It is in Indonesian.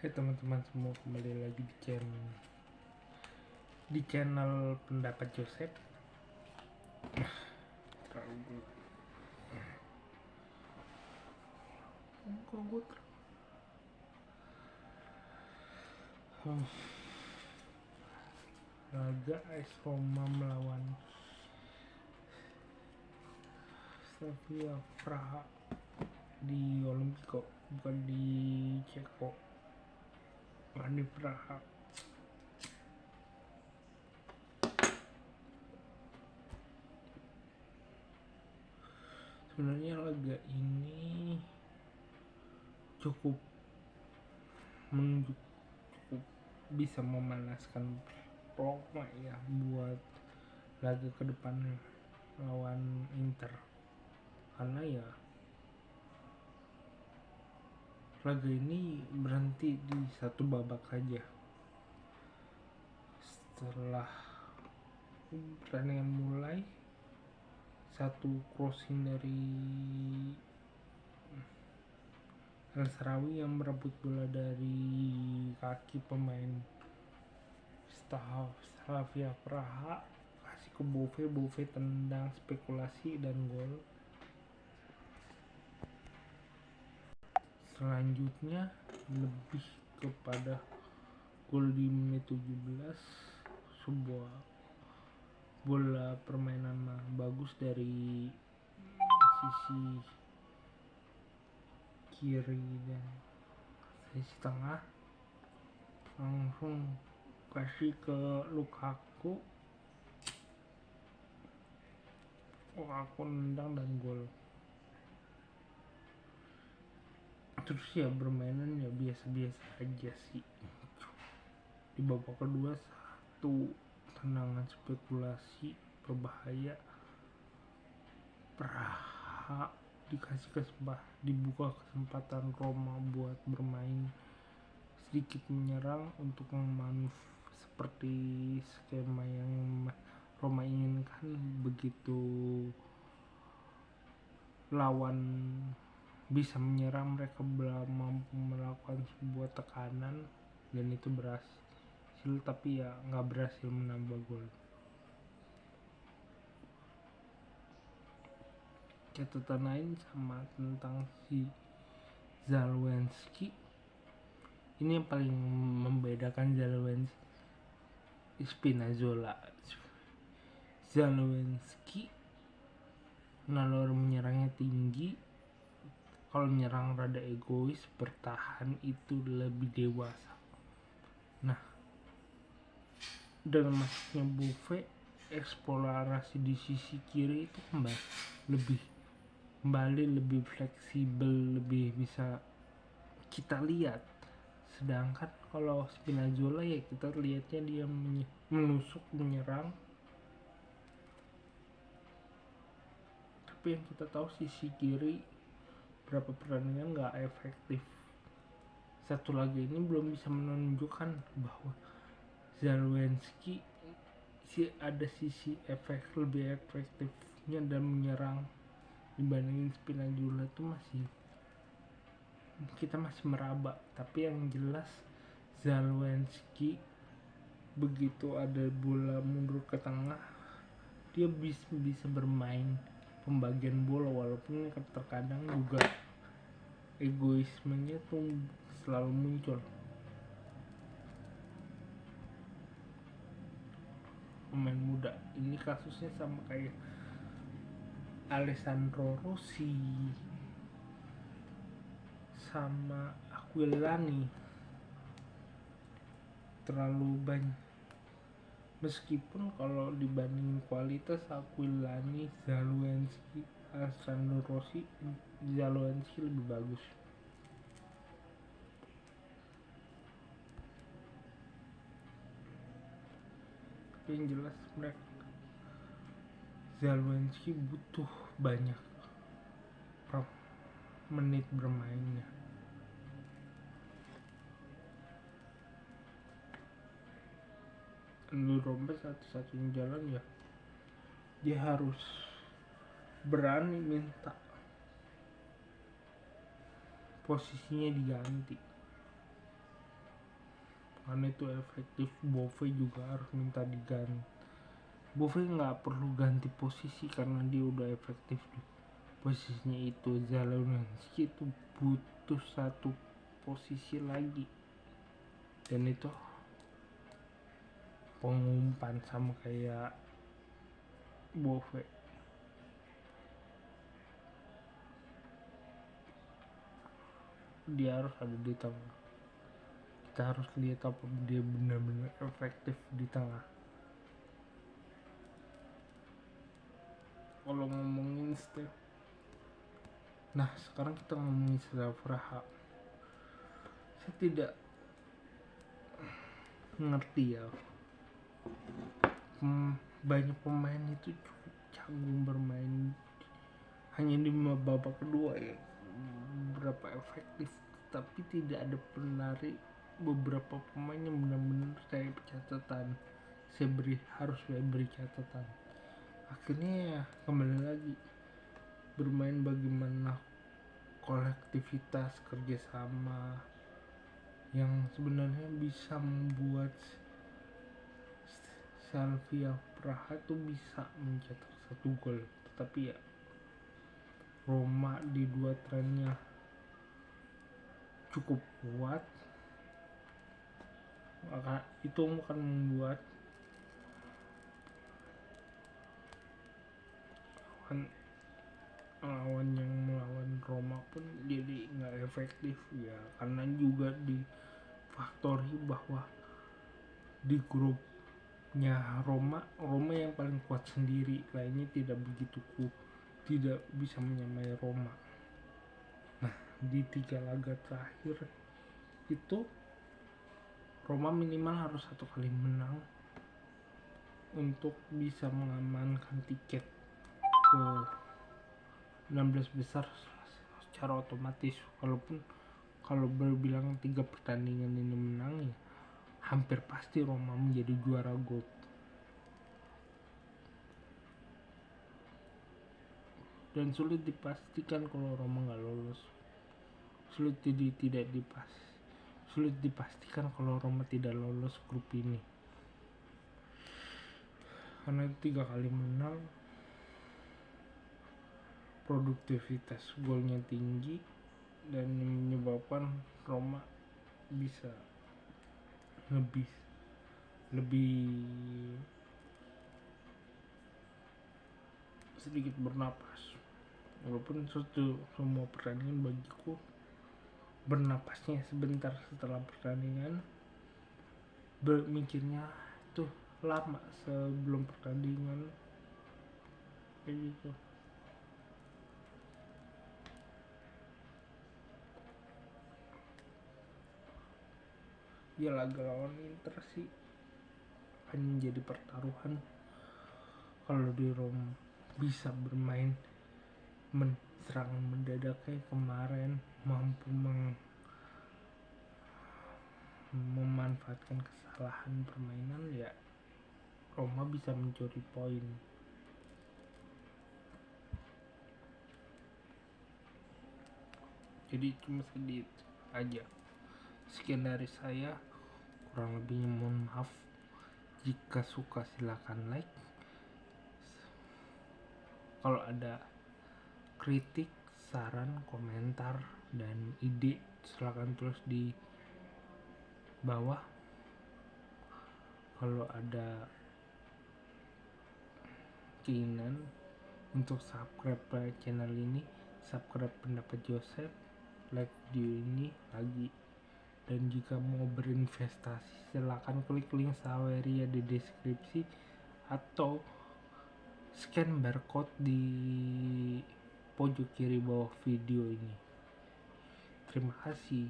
Hai teman-teman semua, kembali lagi di channel Pendapat Joseph. Laga AS Roma melawan Slavia Praha di Olimpico, bukan di Ceko, bukan di Praha. Sebenarnya laga ini cukup bisa memanaskan Roma ya buat laga ke depan lawan Inter, karena ya laga ini berhenti di satu babak saja. Setelah pertandingan mulai, satu crossing dari El Shaarawy yang merebut bola dari kaki pemain Slavia Praha, kasih ke Bove tendang, spekulasi dan gol. Selanjutnya lebih kepada gol di menit 17, sebuah bola permainan bagus dari sisi kiri dan sisi tengah, langsung kasih ke Lukaku nendang dan gol. Terus ya permainan ya biasa-biasa aja sih. Di babak kedua, satu tendangan spekulasi berbahaya, Praha dibuka kesempatan Roma buat bermain sedikit menyerang untuk seperti skema yang Roma inginkan. Begitu lawan bisa menyerang, mereka belum mampu melakukan sebuah tekanan, dan itu berhasil, tapi ya nggak berhasil menambah gol. Catatan lain sama tentang si Zalewski, ini yang paling membedakan Zalewski Spinazzola. Zalewski naluri menyerangnya tinggi, kalau menyerang rada egois, bertahan itu lebih dewasa. Nah, dengan masuknya Bove, eksplorasi di sisi kiri itu kembali lebih fleksibel, lebih bisa kita lihat. Sedangkan kalau Spinazzola ya kita lihatnya dia menusuk, menyerang, tapi yang kita tahu sisi kiri berapa pertandingan nggak efektif. Satu lagi ini belum bisa menunjukkan bahwa Zalewski ada sisi lebih efektifnya dan menyerang dibandingin Spinazzola. Itu kita masih meraba. Tapi yang jelas Zalewski begitu ada bola mundur ke tengah, dia bisa bermain pembagian bola, walaupun terkadang juga egoismenya tuh selalu muncul. Pemain muda ini kasusnya sama kayak Alessandro Rossi sama Aquilani, terlalu banyak. Meskipun kalau dibanding kualitas Aquilani, Zalewski, Alessandro Rossi, Zalewski lebih bagus. Tapi yang jelas mereka Zalewski butuh banyak menit bermainnya. Lu rombes satu-satunya jalan ya dia harus berani minta posisinya diganti. karena itu efektif. Bove juga harus minta diganti. Bove nggak perlu ganti posisi karena dia udah efektif di posisinya itu. Zelensky itu butuh satu posisi lagi, dan itu pengumpan sama kayak Bove. Dia harus ada di tengah. Kita harus lihat apa dia benar-benar efektif di tengah. Kalau ngomongin Steph, nah sekarang kita ngomongin Steph Praha. Saya tidak ngerti ya, banyak pemain itu cukup canggung bermain hanya di babak kedua ya, berapa efektif, tapi tidak ada penari. Beberapa pemain yang benar-benar saya catatan, harus saya beri catatan. Akhirnya ya kembali lagi bermain bagaimana kolektivitas, kerjasama yang sebenarnya bisa membuat Slavia Praha itu bisa mencetak 1 gol. Tetapi ya Roma di 2 trennya cukup kuat, maka itu akan membuat lawan yang melawan Roma pun jadi nggak efektif ya, karena juga difaktori bahwa di grupnya Roma yang paling kuat sendiri, lainnya tidak bisa menyamai Roma. Nah, di 3 laga terakhir itu Roma minimal harus 1 kali menang untuk bisa mengamankan tiket ke 16 besar secara otomatis. Walaupun kalau berbilang 3 pertandingan ini menang ya hampir pasti Roma menjadi juara grup. Dan sulit dipastikan kalau Roma nggak lolos. Sulit dipastikan kalau Roma tidak lolos grup ini, karena 3 kali menang, produktivitas golnya tinggi, dan menyebabkan Roma bisa lebih sedikit bernapas. Walaupun semua pertandingan bagiku bernapasnya sebentar setelah pertandingan, mikirnya tuh lama sebelum pertandingan kayak gitu. Ya laga lawan Inter sih akan menjadi pertaruhan. Kalau di Roma bisa bermain serangan mendadak kayak kemarin, mampu memanfaatkan kesalahan permainan, ya Roma bisa mencuri poin. Jadi cuma sedikit aja. Sekian dari saya, kurang lebihnya mohon maaf. Jika suka silakan like. Kalau ada kritik, saran, komentar, dan ide silakan tulis di bawah. Kalau ada keinginan untuk subscribe channel ini, subscribe Pendapat Joseph, like video ini lagi. Dan jika mau berinvestasi, silakan klik link Saweria di deskripsi atau scan barcode di pojok kiri bawah video ini. Terima kasih.